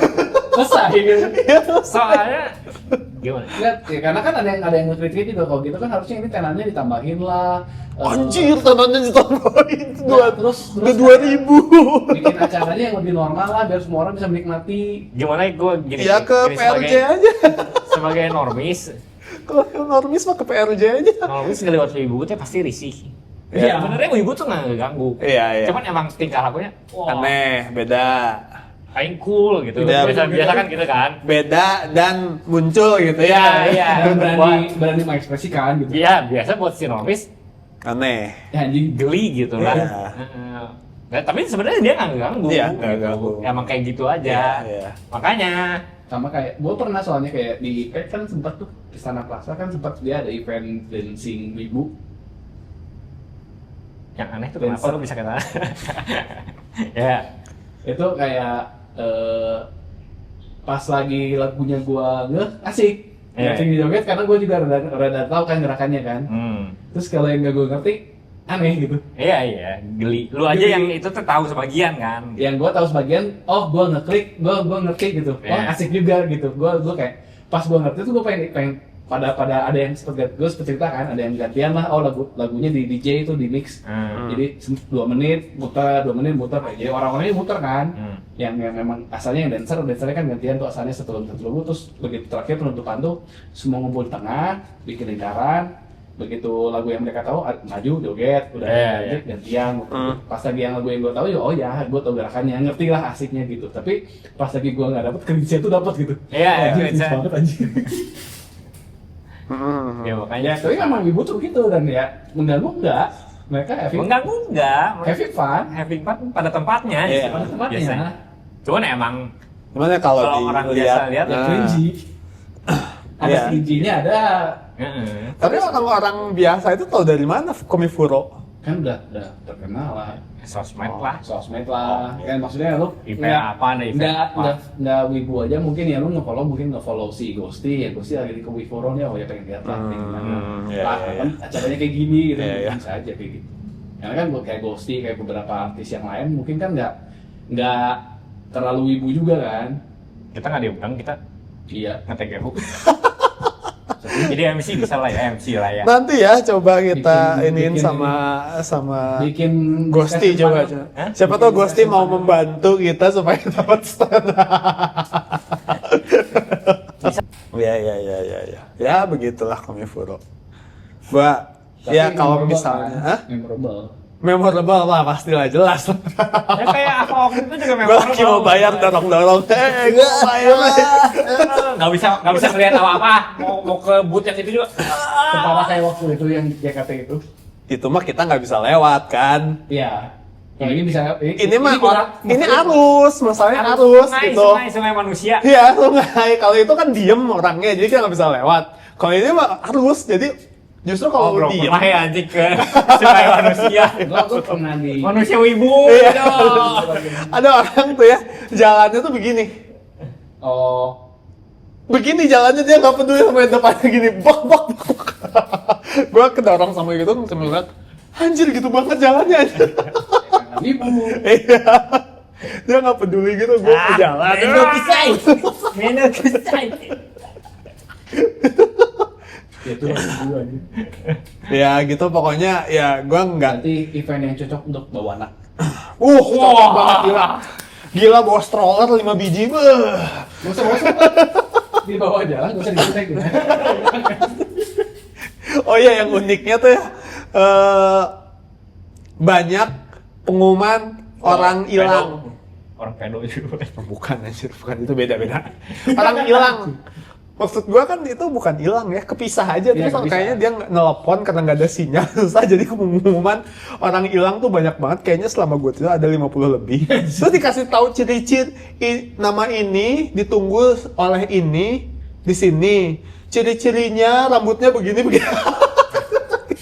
Selesai gitu. Soalnya gimana? Lihat, ya, karena kan ada yang ngekritik gitu, kalau gitu kan harusnya ini tenannya ditambahin lah. Anjir, tanahnya ditambahin terus udah 2.000. bikin acaranya yang lebih normal lah, biar semua orang bisa menikmati. Gimana gue gini? Ya ke gini, PRJ aja. Sebagai normis, Kalau normis mah ke PRJ aja. normis ngeliat ibu teh pasti risih. Iya. Sebenarnya ibu tuh nggak ganggu. Iya. Cuman emang tingkah lakunya, wah, Aneh, beda. aing cool gitu. Iya, Biasa kan gitu kan. Beda dan muncul gitu ya. Iya. Dan berani mengekspresikan gitu. Iya, biasa buat si normis Aneh. Ya anjing. geli gitu lah. Iya. Nah, tapi sebenarnya dia nggak ganggu. Iya, nggak ganggu. Emang kayak gitu aja. Iya. Makanya Sama kayak, gue pernah soalnya kayak di IPEC kan sempat tuh, Istana Plaza kan sempat dia ada event dancing wibu. yang aneh tuh kenapa lu bisa kata? Ya. Itu kayak pas lagi lagunya gua asik. Dancing di joget karena gua juga rada tahu kan gerakannya kan. Terus kalau yang gak gua ngerti, aneh gitu. Iya, geli. Lu aja yang itu tuh tahu sebagian kan. Yang gua tahu sebagian, gua ngeklik, gua ngerti gitu. Asik juga gitu. Gua kayak pas gua ngerti tuh gua pengen pada ada yang seperti gue cerita kan, ada yang gantian lah, lagunya di DJ itu di mix. Jadi 2 menit muter jadi orang-orangnya muter kan. Yang memang asalnya yang dancernya kan gantian tuh, asalnya satu lagu terus begitu terakhir penutupan tuh semua ngumpul di tengah, bikin lingkaran. Begitu lagu yang mereka tahu maju joget, udah gantian. Pas lagi yang lagu yang gue tahu ya gue tahu gerakannya, ngerti lah asiknya gitu. Tapi pas lagi gue nggak dapet, kreditnya tuh dapet gitu. Iya, banget anjir. Ya makanya Tapi emang ibu tuh gitu, dan ya mengganggu enggak, mereka mengganggu enggak, having fun pada tempatnya. Iya, pada tempatnya. Biasanya. Cuman emang Gimana kalau orang dilihat? biasa lihat ya Cringy. Ada Iya. cringy-nya ada. Tapi orang-orang biasa itu tahu dari mana Komifuro? Kan udah terkenal lah. sosmed Sosmed lah. Kan maksudnya lu event apa ada event apa. Enggak wibu aja mungkin ya, lu nge-follow si Ghosty lagi di Komifuro nih, ya pengen lihat lah gimana. Kan acaranya kayak gini gitu, bisa aja kayak gitu. Karena kan kayak Ghosty, kayak beberapa artis yang lain mungkin kan nggak terlalu wibu juga kan. Kita nggak diundang, kita Iya. nge-TGU. Jadi MC bisa lah ya, MC lah ya. Nanti ya coba kita iniin bikin- sama Bikin Ghosty discussion coba. panel. Siapa tahu Ghosty mau membantu kita supaya dapat stand. Ya. Ya begitulah Komifuro. Tapi Ya kalau memorable misalnya, kan? Memorable. Memorable lah pastilah jelas. Ya kayak apa waktu itu juga Gue memang lagi mau bayar dorong-dorong. Gue mau bayar. nggak bisa ngeliat apa-apa. Mau ke booth yang itu juga. Kepala saya waktu itu yang di JKT itu. Itu mah kita nggak bisa lewat kan. Iya. Yang ini bisa. Ini mah ini arus, masalahnya arus gitu. Sungai manusia. Iya, sungai. Kalau itu kan diem orangnya, jadi kita nggak bisa lewat. Kalau ini mah arus, jadi justru kalau Bro, diem. pernah ya anjing ke sungai manusia. Gue pernah di. Manusia wibu. Iya. Aduh. Ada orang tuh ya, jalannya tuh begini. Oh. Begini jalannya dia nggak peduli sama yang depannya gini, bak. Gue kedorong sama gitu, sambil lihat, anjir gitu banget jalannya. Anjir. Ibu. Iya. Dia nggak peduli gitu, gue ke jalan. Meno kisah. Ya itu gue aja. Ya gitu pokoknya ya gue nggak. Berarti event yang cocok untuk bawa anak. Cocok banget gila. Gila bawa stroller 5 biji. Gak usah. Dibawa aja lah, gak usah dicek gitu. Oh iya yang uniknya tuh ya banyak pengumuman orang hilang. Orang pedo juga. Bukan anjir, bukan itu beda-beda. Orang hilang. Maksud gua kan itu bukan hilang ya, kepisah aja Iya, terus kepisah. kayaknya dia nelpon karena nggak ada sinyal susah jadi pengumuman orang hilang tuh banyak banget kayaknya selama gua itu ada 50 lebih. Terus dikasih tahu ciri-ciri nama ini ditunggu oleh ini di sini. Ciri-cirinya rambutnya begini.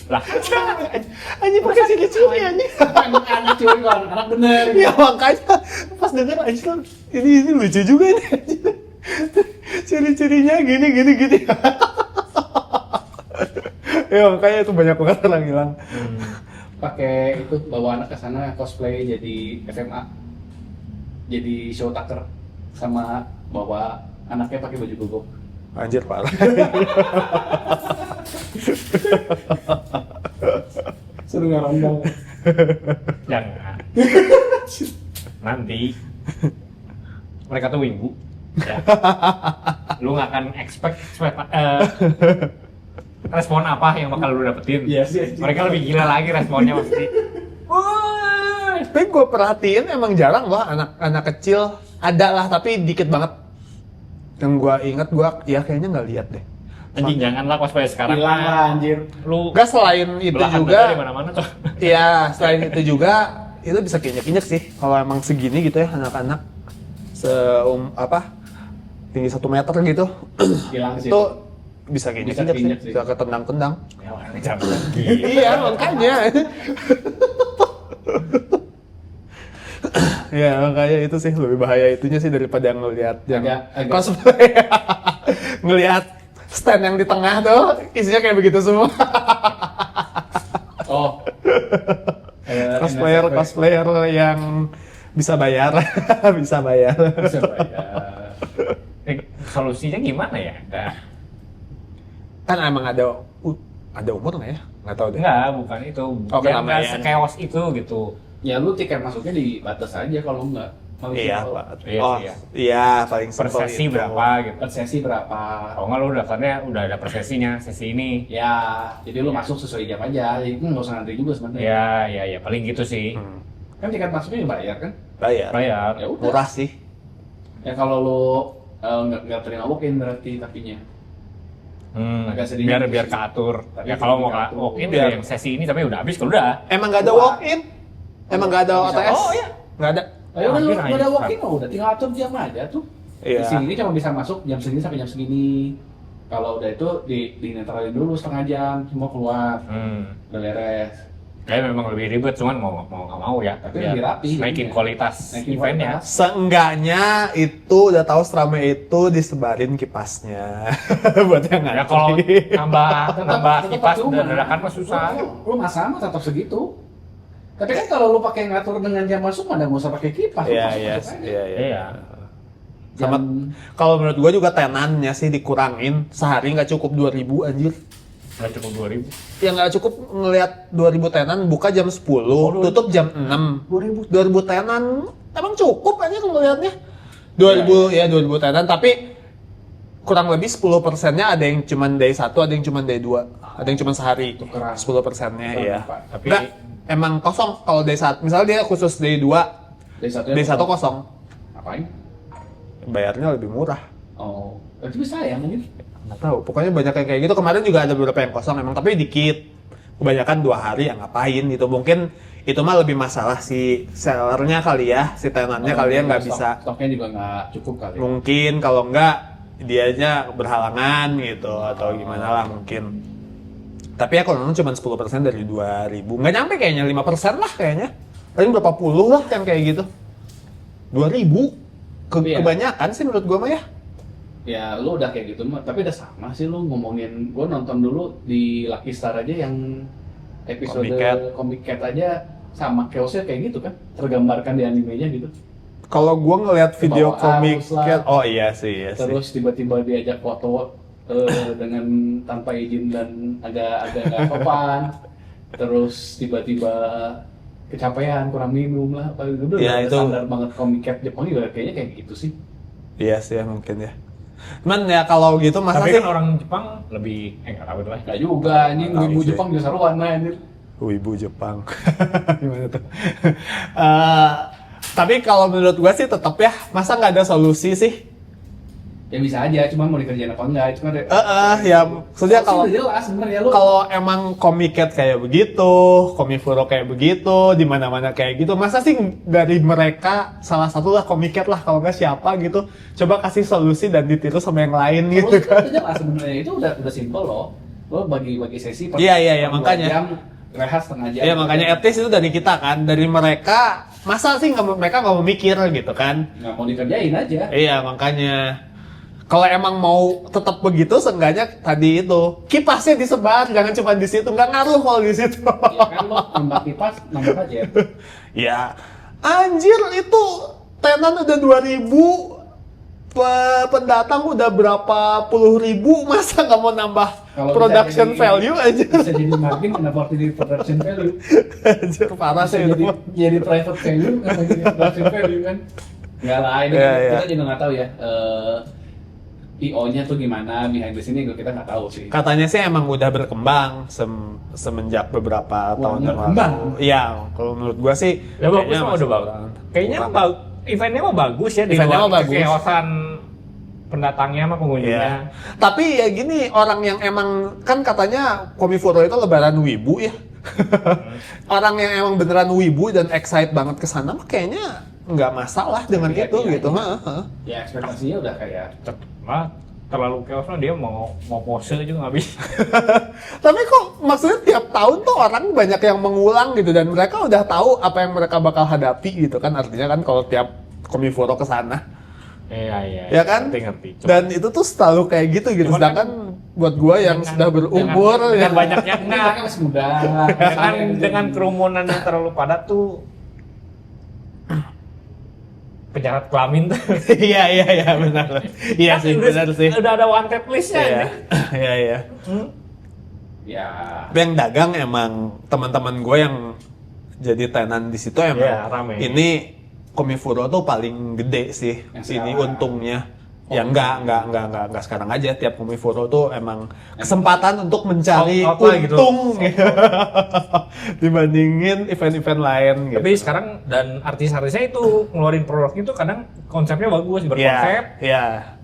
Lah, Anjing pakai ciri-ciri anjing. Anak curi kan, anak bener. Ya makanya pas denger anjing ini lucu juga ini anjing. Ciri-cirinya gini. Ya makanya itu banyak banget orang hilang. Pakai itu bawa anak ke sana cosplay jadi FMA. Jadi show tucker sama bawa anaknya pakai baju gogok. Anjir parah. Seru ngarondong. jangan. Nanti mereka tuh wibu. Ya. Lu nggak akan expect respon apa yang bakal lu dapetin. Iya sih. Mereka lebih gila lagi responnya pasti. Tapi gue perhatiin emang jarang loh anak-anak kecil ada lah tapi dikit banget. Yang gue inget gue ya kayaknya nggak lihat deh. Anjing janganlah cosplay sekarang. Hilang lah anjir. Lu Gak selain itu belahan juga. di mana-mana tuh. Iya, selain itu juga itu bisa kinyak-kinyak sih. Kalau emang segini gitu ya anak-anak tinggi 1 meter gitu. Hilang sih. Itu bisa kinyak-kinyak kinyak sih. sih. Bisa ketendang-tendang. Ya, jangan lagi. Iya, makanya. Ya, makanya itu sih lebih bahaya itunya sih daripada ngelihat yang Agak- cosplay. Ngelihat stand yang di tengah tuh isinya kayak begitu semua. Oh. Cosplayer yang bisa bayar. Bisa bayar. Bisa bayar. Solusinya gimana ya? Nah, Kan emang ada umur nggak ya? Nggak tahu deh. enggak, bukan itu. Oh, Yang nggak keramaian. sekeos itu gitu. Ya lu tiket masuknya dibatas aja kalau enggak. Kalau Iya, gitu, Pak. Iya Oh, sih, ya. iya, paling Per simpel sesi itu. berapa gitu. per sesi berapa? Kalau nggak lu daftarnya udah ada per sesinya, sesi ini. Ya, jadi lu masuk sesuai jam aja. Jadi nggak usah ngantri juga sebenarnya. Ya, paling gitu sih. Kan tiket masuknya dibayar kan? Bayar. Bayar. Ya udah. Murah sih. Ya kalau lu nggak terima walk-in berarti tapinya. Agak sedih. Biar keatur. Tapi Ya kalau mau keatur. walk-in Biar- ya yang sesi ini tapi udah habis kalau udah. Emang nggak ada Wah. walk-in? Emang nggak ada Bisa. OTS? Oh, iya. Nggak ada. Ayo udah lu Hampir nggak ada aja. walk-in mah udah tinggal atur jam aja tuh. Iya. Di sini cuma bisa masuk jam segini sampai jam segini. Kalau udah itu dinetralin dulu setengah jam, semua keluar, udah beres. Kayak memang lebih ribet cuman mau nggak mau ya. Tapi Biar lebih rapi Naikin jadinya. kualitas Naikin eventnya. kualitas. Seenggaknya itu udah tahu seramai itu disebarin kipasnya buat yang Ya kalau ngantri. nambah kipas percuma. dan dadakan mah susah. Lu masa mah tetap segitu. Tapi kan kalau lu pakai ngatur dengan jam masuk mah nggak usah pakai kipas. lu Iya, masuk iya, aja. iya, iya. Iya. Sama kalau menurut gua juga tenannya sih dikurangin sehari nggak cukup 2.000 anjir. Nggak cukup 2.000. Ya nggak cukup ngelihat 2.000 tenan buka jam 10, tutup jam 6. 2.000 tenan emang cukup aja ngelihatnya. 2.000 ya 2.000 tenan tapi kurang lebih 10%-nya ada yang cuma day 1, ada yang cuma day 2, ada yang cuma sehari. Tukeran. 10%-nya iya. Tapi Nggak, emang kosong kalau day 1. Misalnya dia khusus day 2, day 1 kosong. Ngapain? Bayarnya lebih murah. Oh, itu bisa ya mungkin. Nggak tahu, pokoknya banyak yang kayak gitu. Kemarin juga ada beberapa yang kosong emang, tapi dikit. Kebanyakan 2 hari ya ngapain gitu. Mungkin itu mah lebih masalah si sellernya kali ya, si tenannya kali ya nggak bisa. Stoknya juga nggak cukup kali. Mungkin kalau nggak dianya berhalangan gitu atau gimana lah mungkin. Tapi ya kalau nonton cuma 10% dari 2.000, nggak nyampe kayaknya 5% lah kayaknya. Paling berapa puluh lah yang kayak gitu. 2.000 Iya. kebanyakan sih menurut gua mah ya. Ya lu udah kayak gitu mah, tapi udah sama sih lu ngomongin. Gue nonton dulu di Lucky Star aja yang episode Comic Cat aja sama chaosnya kayak gitu kan, tergambarkan di animenya gitu. Kalau gua ngeliat video Kebawa Comic arus lah. Cat, oh iya sih. Terus tiba-tiba diajak foto dengan tanpa izin dan agak nggak sopan. Terus tiba-tiba kecapean, kurang minum lah, apa gitu. Ya, Udah itu- standar banget Comic Cat Jepang juga kayaknya kayak gitu sih. Iya sih ya mungkin ya. Cuman ya kalau gitu masa Tapi sih kan orang Jepang lebih nggak tahu itu lah. Nggak juga, anjing Nggak tahu ibu sih. Jepang juga saruan lah anjir. Wibu Jepang. Gimana tuh? Tapi kalau menurut gua sih tetap ya, masa nggak ada solusi sih? Ya bisa aja, cuman mau dikerjain apa enggak, itu kan Ya maksudnya kalau udah jelas sebenarnya lu. kalau emang Comic Cat kayak begitu, Komifuro kayak begitu, di mana-mana kayak gitu, masa sih dari mereka salah satu lah Comic Cat lah, kalau nggak siapa gitu, coba kasih solusi dan ditiru sama yang lain gitu Terus kan? itu jelas sebenarnya, itu udah simple loh. Lo bagi sesi per Iya, per 2 makanya. jam, rehat setengah jam. Iya makanya at least itu dari kita kan, dari mereka masa sih mereka nggak mau mikir gitu kan? nggak mau dikerjain aja. Iya makanya kalau emang mau tetap begitu, seenggaknya tadi itu kipasnya disebar, jangan cuma di situ, nggak ngaruh kalau di situ. Ya kan lo nambah kipas, nambah aja. Ya, anjir itu tenan udah 2.000, pendatang udah berapa puluh ribu, masa nggak mau nambah Kalau production bisa jadi- value aja? Bisa jadi margin, kenapa harus jadi production value? Anjir parah Bisa sih itu. jadi private value, kenapa jadi production value kan? Enggak lah, ini Iya, kita iya. juga nggak tahu ya. PO-nya tuh gimana, behind the scene kita nggak tahu sih. Katanya sih emang udah berkembang semenjak beberapa tahun yang berkembang? lalu. Iya, kalau menurut gua sih Ya bagus kayaknya mah masih udah bagus. kurang. Kayaknya Kurang. eventnya mah bagus ya di Eventnya luar mah bagus. kekeosan pendatangnya sama pengunjungnya. Iya. Tapi ya gini, orang yang emang kan katanya Komifuro itu lebaran wibu ya. Orang yang emang beneran wibu dan excite banget ke sana mah kayaknya nggak masalah dengan Happy-happy itu gitu. aja. Heeh. Ya ekspektasinya udah kayak Terlalu chaosnya dia mau pose juga nggak bisa. Tapi kok maksudnya tiap tahun tuh orang banyak yang mengulang gitu dan mereka udah tahu apa yang mereka bakal hadapi gitu kan, artinya kan kalau tiap Komifuro ke sana. Iya. Ya kan? Ngerti. Dan itu tuh selalu kayak gitu gitu. Cuman Sedangkan buat gua yang sudah berumur dengan ya. banyaknya ini mereka masih muda. dengan kerumunan yang terlalu padat tuh penjahat kelamin tuh. Iya benar. Iya sih benar sih. Udah ada wanted listnya Iya. ini. Iya. Ya. Tapi yang dagang emang teman-teman gue yang jadi tenan di situ emang Iya, rame. ini Komifuro tuh paling gede sih Yang sini sekarang. untungnya. Ya enggak sekarang aja, tiap Komifuro tuh emang kesempatan untuk mencari Out lah gitu. untung dibandingin event-event lain gitu. Tapi sekarang dan artis-artisnya itu ngeluarin produk itu kadang konsepnya bagus, berkonsep, Iya.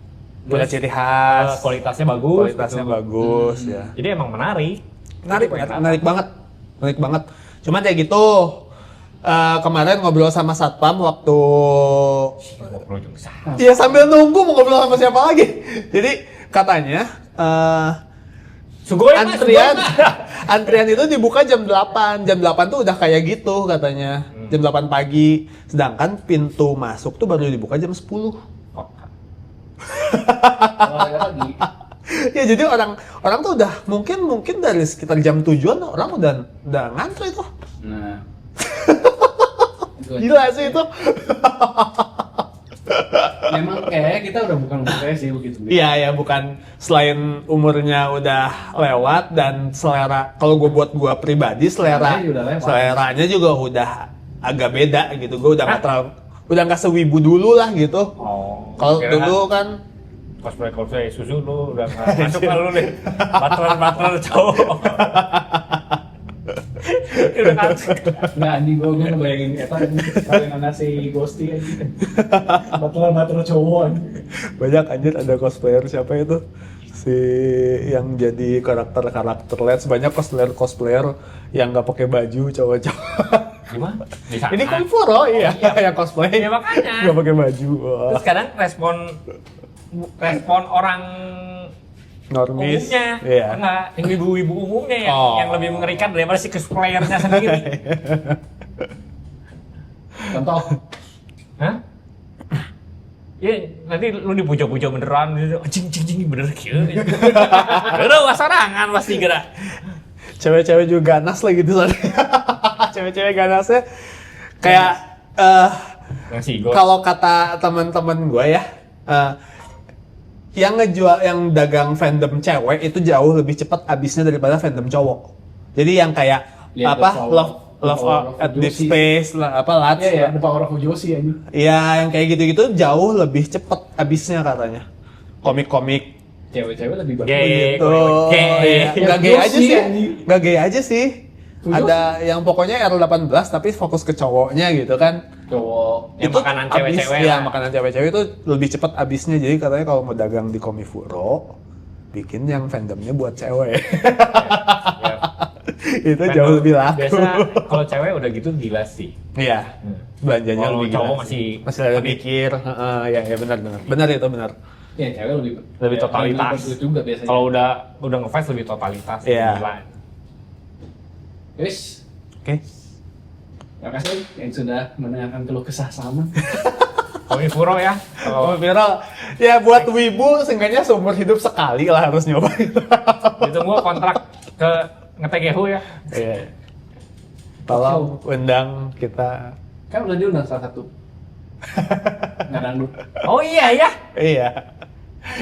Punya Terus, ciri khas, kualitasnya bagus. kualitasnya gitu. bagus ya. Jadi emang menarik. Menarik banget. Cuman ya gitu. Kemarin ngobrol sama satpam waktu Ngobrol juga bisa. ya sambil nunggu mau ngobrol sama siapa lagi. Jadi katanya Sugoi antrian itu dibuka jam 8. Jam 8 tuh udah kayak gitu katanya. Jam 8 pagi. Sedangkan pintu masuk tuh baru dibuka jam 10. Kalau ada lagi. Ya jadi orang tuh udah mungkin dari sekitar jam 7-an orang udah ngantri tuh. Nah. Gila sih itu. Memang kayak kita udah bukan umurnya sih begitu. Iya bukan, selain umurnya udah lewat dan selera, kalau gue buat gue pribadi Seleranya udah lewat. seleranya juga udah agak beda gitu. Gue udah nggak sewibu dulu lah gitu. Oh. Kalau kira dulu kan cosplay susu lu udah nggak masuk lah lu nih. Bateran cowok. Udah ngantuk. Nah anjing gue ngebayangin eta kalian anak si Ghosty anjing. Batal cowok anjing. Banyak anjir, ada cosplayer siapa itu? Si yang jadi karakter Let's, banyak cosplayer yang nggak pakai baju cowok-cowok. Gimana? Di sana. Ini Kung Fu Ro, iya, yang cosplay. Ya makanya. Nggak pakai baju. Wah. Terus kadang respon orang Normis. umumnya, Iya. enggak, yang ibu-ibu umumnya yang lebih mengerikan daripada si cosplayernya sendiri. Contoh. Hah? Ya nanti lu dipuja-puja beneran gitu. Cing bener kieu. Udah wasarangan pasti gerak. Cewek-cewek juga ganas lagi di sana. Cewek-cewek ganasnya kayak Yang si Ghost. kalau kata teman-teman gue ya, yang ngejual, yang dagang fandom cewek itu jauh lebih cepat habisnya daripada fandom cowok. Jadi yang kayak Ya, apa The love Power of at Deep Josie. Space lah, apa Lats. Iya ya, The Power of Josie anjing. Iya, yang kayak gitu-gitu jauh lebih cepat habisnya katanya. Komik-komik Cewek-cewek lebih bagus. Gay. gitu. Gay. Iya. Nggak Yang gay aja Josie, sih. anjing. Nggak gay aja sih. Josie. Ada yang pokoknya R18 tapi fokus ke cowoknya gitu kan. Cowok. Yang makanan cewek-cewek Ya, lah. makanan cewek-cewek itu lebih cepat habisnya. Jadi katanya kalau mau dagang di Komifuro, bikin yang fandomnya buat cewek. Ya. Itu jauh lebih laku. Biasa kalau cewek udah gitu gila sih. Iya. Belanjanya Kalau lebih cowok gila masih masih ada mikir. Heeh, ya benar. Benar itu benar. Ya cewek Lebih ya, totalitas. lebih bagus juga biasanya. Kalau udah ngefans lebih totalitas. Iya. Gila. Wis, Oke. terima kasih yang sudah mendengarkan keluh kesah sama. Komifuro ya. Oh, Kalau viral. Ya buat wibu seenggaknya seumur hidup sekali lah harus nyoba. ditunggu kontrak ke nge-TGH ya. Iya. Tolong undang kita. Kan udah diundang salah satu. Nggak dangdut. Oh iya ya. Iya.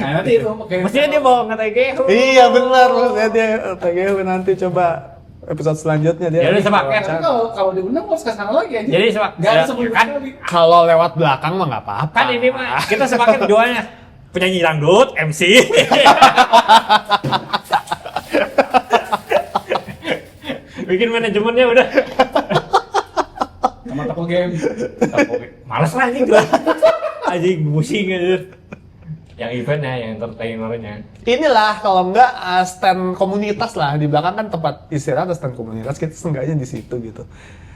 Nah nanti itu kayak Mestinya dia bawa nge-TGH. Iya benar, maksudnya dia TGW nanti coba episode selanjutnya dia. Ya udah, sepakat. Tapi kalau diundang harus ke sana lagi aja. Jadi nggak ada ya, sebelum kan, sekali. Kalau lewat belakang mah nggak apa-apa. kan ini mah kita sepakat jualnya penyanyi dangdut, MC. Bikin manajemennya udah. Sama toko game. Males lah ini gua. Anjing pusing aja. Yang eventnya, yang entertainernya. Inilah kalau nggak stand komunitas lah di belakang kan tempat istirahat, stand komunitas kita seenggaknya di situ gitu.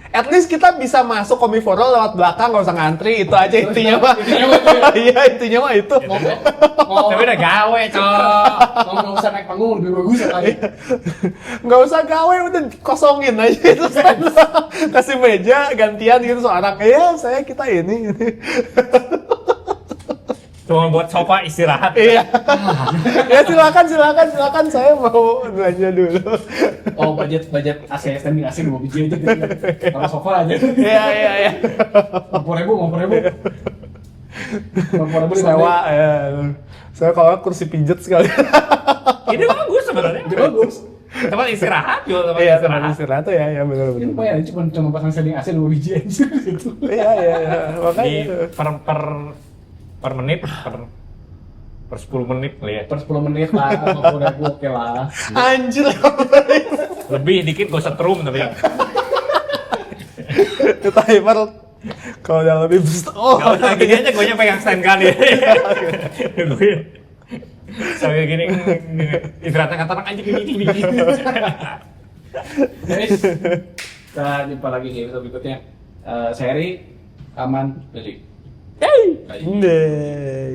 At least kita bisa masuk Komiforo lewat belakang, nggak usah ngantri, itu aja intinya mah. Iya intinya mah itu. Tapi udah gawe, cok. Kalau nggak usah naik panggung lebih bagus ya kali. Nggak usah gawe, udah kosongin aja itu stand. Kasih meja gantian gitu seorang, ya saya kita ini. Cuma buat sofa istirahat. Iya. Ya silakan saya mau belanja dulu. Oh budget AC standing AC 2 biji aja. Kalau sofa aja. Iya. 50.000. 50.000 Sewa ya. Saya kalau kursi pijet sekali. Ini bagus sebenarnya. Itu bagus. Tempat istirahat juga tempat Iya, istirahat. teman istirahat tuh ya benar. Ini lumayan cuma pasang standing AC 2 biji aja gitu. Iya. Makanya Di itu. per menit per 10 menit kali ya. Per 10 menit lah, 50.000 oke lah. Anjir. Lebih dikit gue setrum tapi. Itu timer kalau udah lebih Gak usah gini aja gue pegang stand kan ya. Gue sambil gini istirahatnya kata anak anjing gini. Guys, kita jumpa lagi di episode berikutnya. Seri aman beli. Deh.